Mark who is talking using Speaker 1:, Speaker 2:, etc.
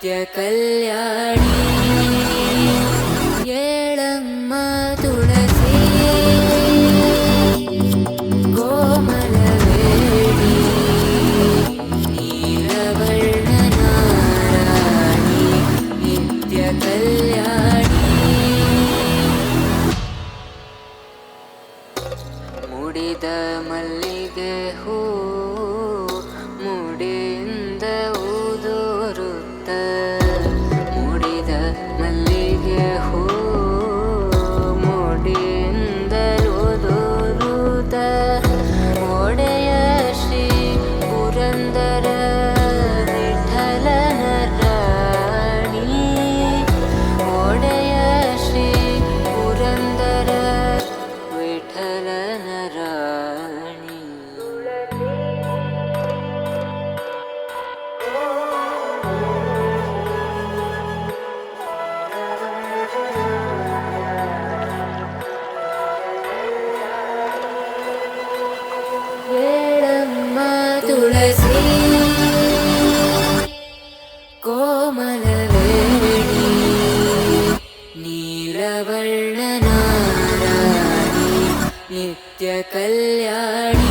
Speaker 1: ನಿತ್ಯ ಕಲ್ಯಾಣಿ ಏಳಮ್ಮ ತುಳಸಿ ಕೋಮಲವೇಣಿ ನೀಲವರ್ಣ ನಾರಾಣಿ ನಿತ್ಯ ಕಲ್ಯಾಣಿ ಮುಡಿದ ಮಲ್ಲಿಗೆ ಹೂ ಮುಡಿಯಿಂದ ಊದೋರುತ್ತ ಮುಡಿದ ಮಲ್ಲಿಗೆ ಹೂ ಮುಡಿಯಿಂದ ಊದೋರುತ್ತ ಒಡೆಯ ಶ್ರೀ ಪುರಂದರ ವಿಠಲನ ರಾಣಿ ಒಡೆಯ ಶ್ರೀ ಪುರಂದರ ವಿಠಲನ ರಾಣಿ ಏಳಮ್ಮ ತುಳಸಿ ಕೋಮಲವೇಣಿ ನೀಲವರ್ಣ ನಾರಾಣಿ ನಿತ್ಯ ಕಲ್ಯಾಣಿ